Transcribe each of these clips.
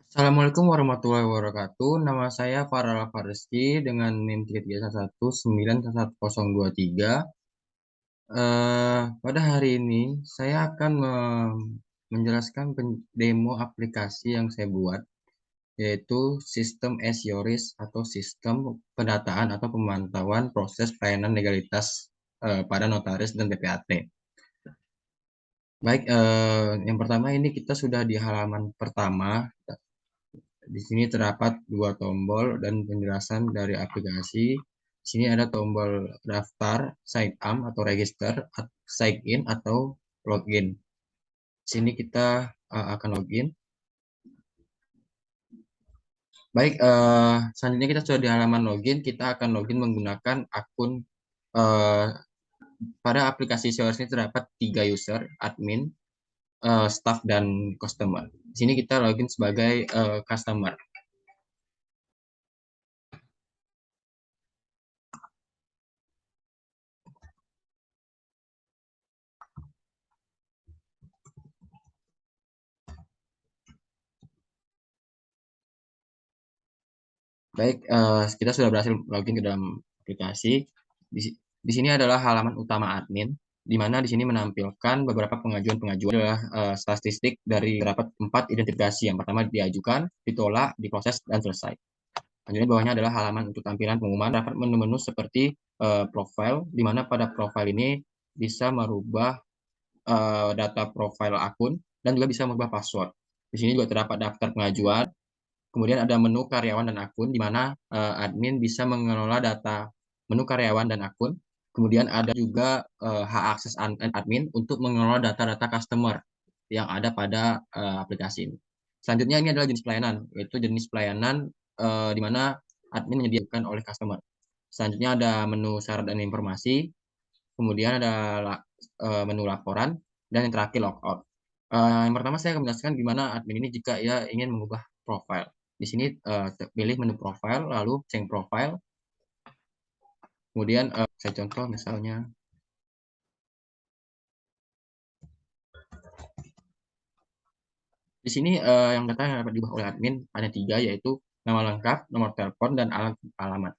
Assalamualaikum warahmatullahi wabarakatuh. Nama saya Farel Farizki dengan NIM 3311911023. Pada hari ini saya akan menjelaskan demo aplikasi yang saya buat, yaitu sistem Esioris atau sistem pendataan atau pemantauan proses pelayanan legalitas pada notaris dan PPAT. Baik, yang pertama ini kita sudah di halaman pertama. Di sini terdapat dua tombol dan penjelasan dari aplikasi. Di sini ada tombol daftar, sign up atau register, sign in atau login. Di sini kita akan login. Baik, selanjutnya kita sudah di halaman login. Kita akan login menggunakan akun. uh, Pada aplikasi Salesforce ini terdapat 3 user, admin, staff, dan customer. Di sini kita login sebagai customer. Baik, kita sudah berhasil login ke dalam aplikasi. Di sini adalah halaman utama admin, di mana di sini menampilkan beberapa pengajuan-pengajuan adalah statistik dari terdapat 4 identifikasi. Yang pertama diajukan, ditolak, diproses, dan selesai. Selanjutnya bawahnya adalah halaman untuk tampilan pengumuman. Dapat menu-menu seperti profile, di mana pada profile ini bisa merubah data profile akun dan juga bisa merubah password. Di sini juga terdapat daftar pengajuan. Kemudian ada menu karyawan dan akun, di mana admin bisa mengelola data menu karyawan dan akun. Kemudian ada juga hak akses admin untuk mengelola data-data customer yang ada pada aplikasi ini. Selanjutnya ini adalah jenis pelayanan, yaitu jenis pelayanan di mana admin menyediakan oleh customer. Selanjutnya ada menu syarat dan informasi, kemudian ada menu laporan, dan yang terakhir logout. Yang pertama saya akan menjelaskan gimana admin ini jika ia ingin mengubah profile. Di sini pilih menu profile, lalu change profile. Kemudian saya contoh misalnya. Di sini yang data yang dapat diubah oleh admin ada 3, yaitu nama lengkap, nomor telepon, dan alamat.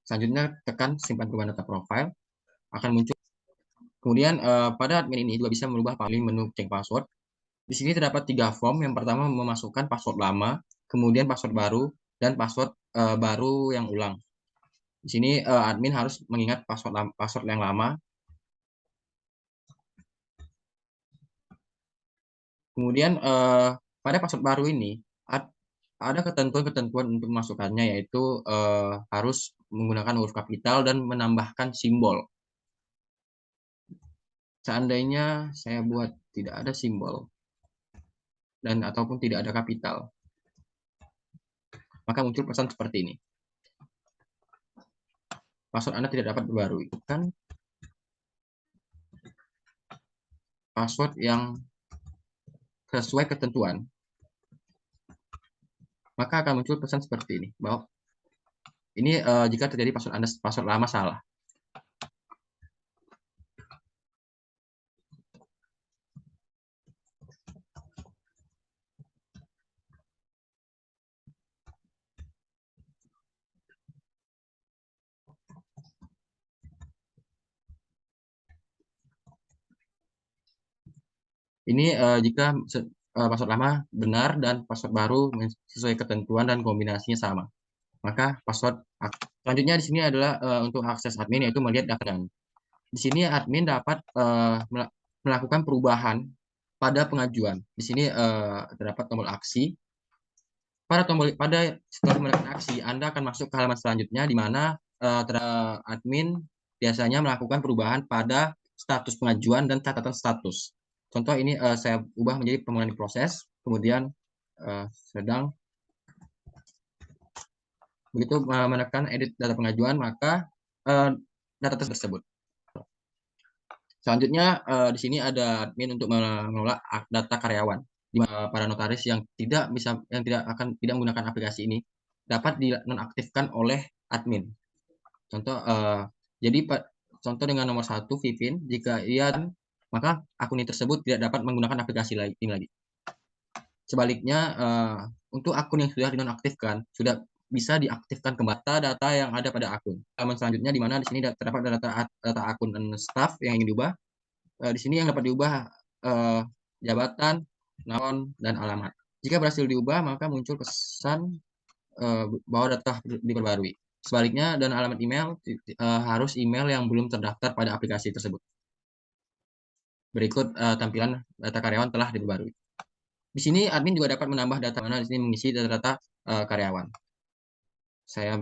Selanjutnya tekan simpan perubahan data profile, akan muncul. Kemudian pada admin ini juga bisa merubah paling menu change password. Di sini terdapat 3 form. Yang pertama memasukkan password lama, kemudian password baru, dan password baru yang ulang. Di sini admin harus mengingat password yang lama. Kemudian pada password baru ini ada ketentuan-ketentuan untuk memasukkannya, yaitu harus menggunakan huruf kapital dan menambahkan simbol. Seandainya saya buat tidak ada simbol dan ataupun tidak ada kapital, maka muncul pesan seperti ini. Password Anda tidak dapat diperbarui. Kan password yang sesuai ketentuan, maka akan muncul pesan seperti ini, bahwa ini jika terjadi password lama salah. Ini jika password lama benar dan password baru sesuai ketentuan dan kombinasinya sama, maka password. Selanjutnya di sini adalah untuk akses admin, yaitu melihat data. Di sini admin dapat melakukan perubahan pada pengajuan. Di sini terdapat tombol aksi. Setelah menekan aksi, Anda akan masuk ke halaman selanjutnya, di mana admin biasanya melakukan perubahan pada status pengajuan dan catatan status. Contoh ini saya ubah menjadi pemulihan proses, kemudian sedang. Begitu menekan edit data pengajuan, maka data tersebut. Selanjutnya di sini ada admin untuk mengelola data karyawan. Para notaris yang tidak menggunakan aplikasi ini dapat dinonaktifkan oleh admin. Contoh contoh dengan nomor 1 Vivin, jika ia, maka akun tersebut tidak dapat menggunakan aplikasi ini lagi. Sebaliknya untuk akun yang sudah dinonaktifkan, sudah bisa diaktifkan kembali data yang ada pada akun. Halaman selanjutnya di mana di sini terdapat data akun dan staff yang ingin diubah. Di sini yang dapat diubah jabatan, nama, dan alamat. Jika berhasil diubah, maka muncul pesan bahwa data diperbarui. Sebaliknya, dan alamat email harus email yang belum terdaftar pada aplikasi tersebut. Berikut tampilan data karyawan telah diperbarui. Di sini admin juga dapat menambah data, mana di sini mengisi data karyawan. Saya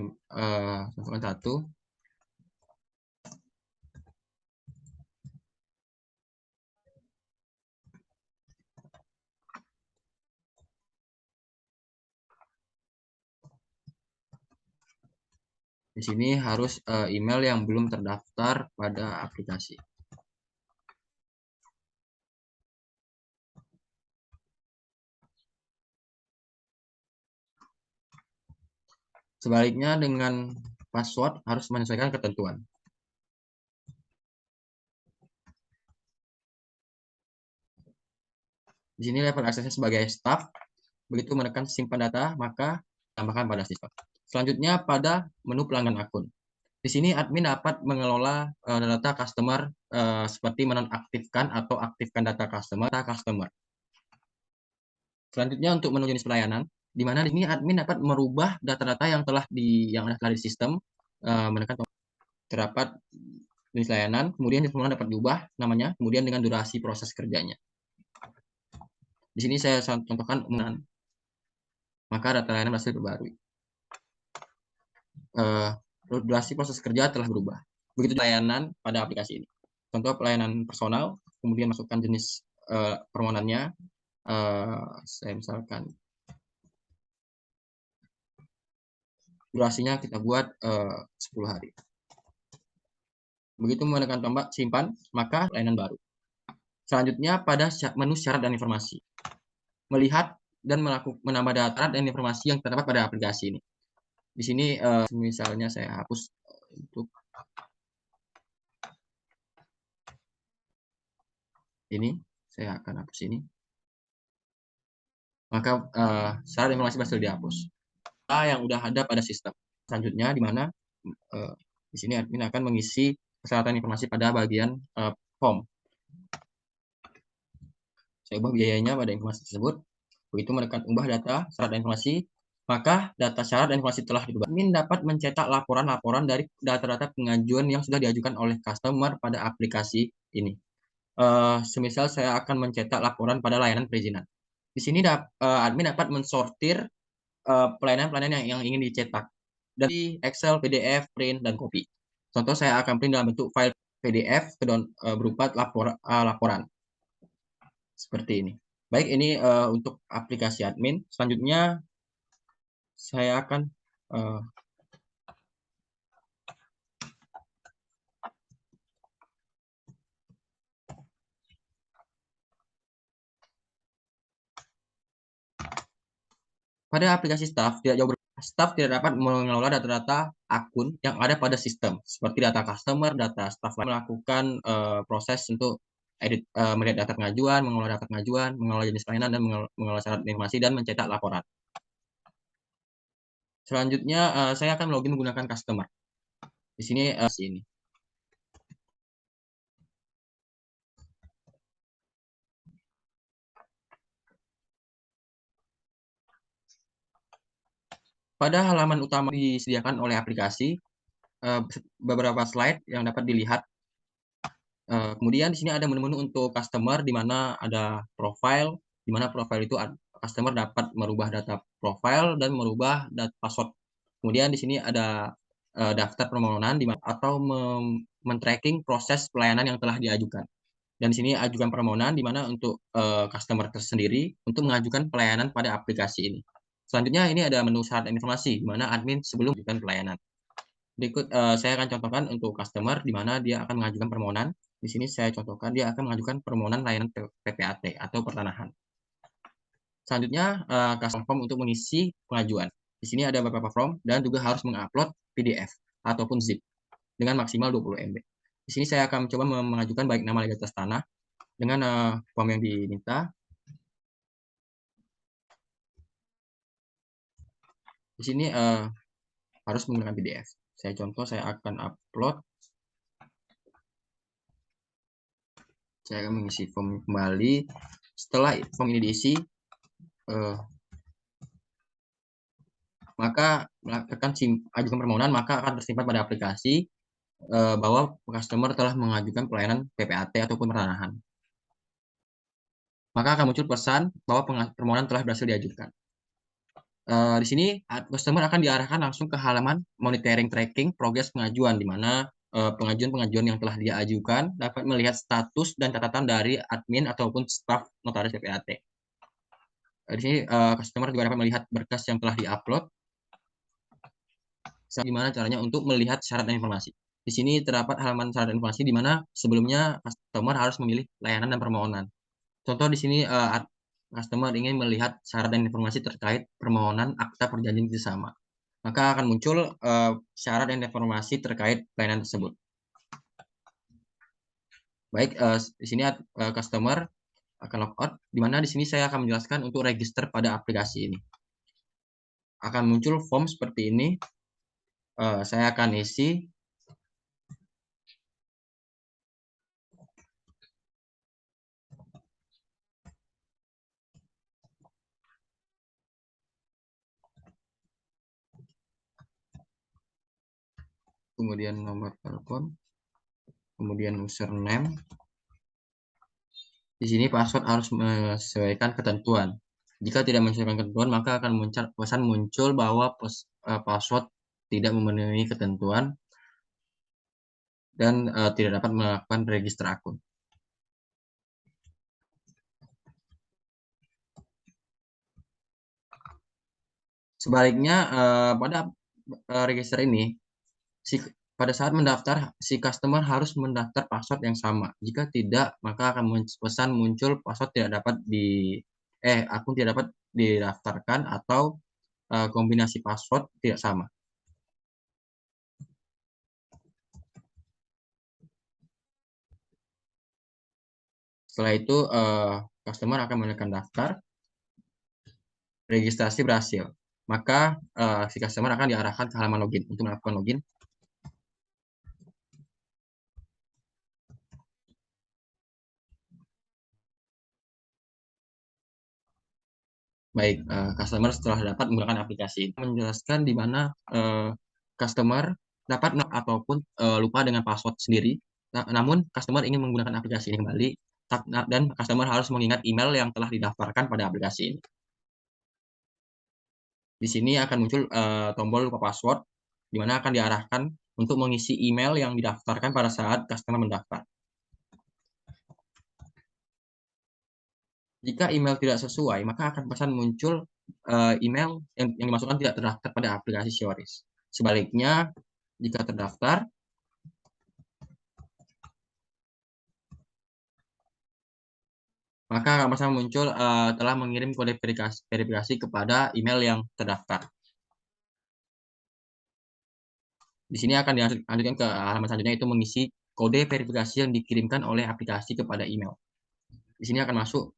contohkan satu. Di sini harus email yang belum terdaftar pada aplikasi. Sebaliknya dengan password harus menyesuaikan ketentuan. Di sini level aksesnya sebagai staff. Begitu menekan simpan data, maka tambahkan pada sistem. Selanjutnya pada menu pelanggan akun. Di sini admin dapat mengelola data customer seperti menonaktifkan atau aktifkan data customer. Selanjutnya untuk menu jenis pelayanan, di mana di sini admin dapat merubah data-data yang telah di sistem, menekan terdapat jenis layanan, kemudian jenis pelayanan dapat diubah namanya, kemudian dengan durasi proses kerjanya. Di sini saya contohkan maka data layanan berhasil diperbarui. Durasi proses kerja telah berubah. Begitu layanan pada aplikasi ini. Contoh pelayanan personal, kemudian masukkan jenis permohonannya. Saya misalkan durasinya kita buat 10 hari. Begitu menekan tombak simpan, maka layanan baru. Selanjutnya pada menu syarat dan informasi. Melihat dan menambah data dan informasi yang terdapat pada aplikasi ini. Di sini misalnya saya hapus untuk ini, saya akan hapus ini. Maka syarat informasi berhasil dihapus. Yang udah ada pada sistem. Selanjutnya di mana di sini admin akan mengisi persyaratan informasi pada bagian form. Saya ubah biayanya pada informasi tersebut. Begitu menekan ubah data, syarat dan informasi, maka data syarat dan informasi telah diubah. Admin dapat mencetak laporan-laporan dari data-data pengajuan yang sudah diajukan oleh customer pada aplikasi ini. Semisal saya akan mencetak laporan pada layanan perizinan. Di sini admin dapat mensortir pelayanan-pelayanan yang ingin dicetak dari Excel, PDF, print, dan copy. Contoh saya akan print dalam bentuk file PDF berupa laporan seperti ini. Baik, ini untuk aplikasi admin. Selanjutnya saya akan pada aplikasi staff tidak jauh berbeda. Staff tidak dapat mengelola data-data akun yang ada pada sistem seperti data customer, data staff melakukan proses untuk melihat data pengajuan, mengelola data pengajuan, mengelola jenis pelayanan, dan mengelola syarat informasi dan mencetak laporan. Selanjutnya saya akan login menggunakan customer. Di sini sini. Pada halaman utama disediakan oleh aplikasi beberapa slide yang dapat dilihat. Kemudian di sini ada menu-menu untuk customer, di mana ada profile, di mana profile itu customer dapat merubah data profile dan merubah data password. Kemudian di sini ada daftar permohonan atau men-tracking proses pelayanan yang telah diajukan. Dan di sini ajukan permohonan, di mana untuk customer tersendiri untuk mengajukan pelayanan pada aplikasi ini. Selanjutnya ini ada menu syarat dan informasi, di mana admin sebelum mengajukan pelayanan. Berikut saya akan contohkan untuk customer, di mana dia akan mengajukan permohonan. Di sini saya contohkan dia akan mengajukan permohonan layanan PPAT atau pertanahan. Selanjutnya custom form untuk mengisi pengajuan. Di sini ada beberapa form dan juga harus mengupload PDF ataupun zip dengan maksimal 20 MB. Di sini saya akan mencoba mengajukan baik nama legalitas tanah dengan form yang diminta. Di sini harus menggunakan PDF. Saya contoh, saya akan upload. Saya akan mengisi form kembali. Setelah form ini diisi, maka tekan ajukan permohonan, maka akan tersimpan pada aplikasi bahwa customer telah mengajukan pelayanan PPAT ataupun pertanahan. Maka akan muncul pesan bahwa permohonan telah berhasil diajukan. Di sini customer akan diarahkan langsung ke halaman monitoring tracking progres pengajuan, di mana pengajuan-pengajuan yang telah dia ajukan dapat melihat status dan catatan dari admin ataupun staf notaris PPAT. Di sini customer juga dapat melihat berkas yang telah diupload. Gimana caranya untuk melihat syarat dan informasi. Di sini terdapat halaman syarat dan informasi di mana sebelumnya customer harus memilih layanan dan permohonan. Contoh di sini customer ingin melihat syarat dan informasi terkait permohonan akta perjanjian kerjasama. Maka akan muncul syarat dan informasi terkait pelayanan tersebut. Baik, di sini customer akan logout, di mana di sini saya akan menjelaskan untuk register pada aplikasi ini. Akan muncul form seperti ini. Saya akan isi. Kemudian nomor telepon, kemudian username. Di sini password harus menyesuaikan ketentuan. Jika tidak menyesuaikan ketentuan, maka akan pesan muncul bahwa password tidak memenuhi ketentuan dan tidak dapat melakukan register akun. Sebaliknya, pada register ini, pada saat mendaftar, si customer harus mendaftar password yang sama. Jika tidak, maka akan pesan muncul password tidak dapat akun tidak dapat didaftarkan atau kombinasi password tidak sama. Setelah itu, customer akan menekan daftar, registrasi berhasil. Maka si customer akan diarahkan ke halaman login untuk melakukan login. Baik, customer setelah dapat menggunakan aplikasi ini menjelaskan di mana customer dapat ataupun lupa dengan password sendiri. Namun customer ingin menggunakan aplikasi ini kembali dan customer harus mengingat email yang telah didaftarkan pada aplikasi ini. Di sini akan muncul tombol lupa password, di mana akan diarahkan untuk mengisi email yang didaftarkan pada saat customer mendaftar. Jika email tidak sesuai, maka akan pesan muncul email yang dimasukkan tidak terdaftar pada aplikasi Sioris. Sebaliknya, jika terdaftar, maka akan pesan muncul telah mengirim kode verifikasi kepada email yang terdaftar. Di sini akan dilanjutkan ke halaman selanjutnya, yaitu mengisi kode verifikasi yang dikirimkan oleh aplikasi kepada email. Di sini akan masuk.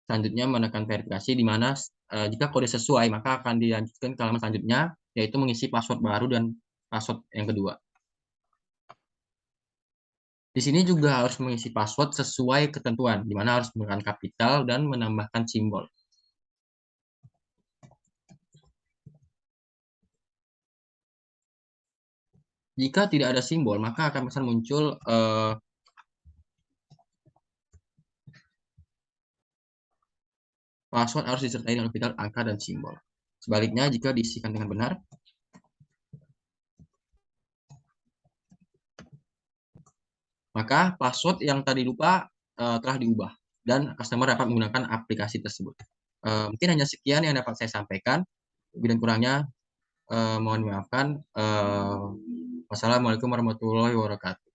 Selanjutnya menekan verifikasi, di mana jika kode sesuai, maka akan dilanjutkan ke halaman selanjutnya, yaitu mengisi password baru dan password yang kedua. Di sini juga harus mengisi password sesuai ketentuan, di mana harus menggunakan kapital dan menambahkan simbol. Jika tidak ada simbol, maka akan pesan muncul password harus disertai dengan kapital, angka, dan simbol. Sebaliknya, jika diisikan dengan benar, maka password yang tadi lupa telah diubah dan customer dapat menggunakan aplikasi tersebut. Mungkin hanya sekian yang dapat saya sampaikan. Lebih dan kurangnya mohon dimaafkan. Wassalamualaikum warahmatullahi wabarakatuh.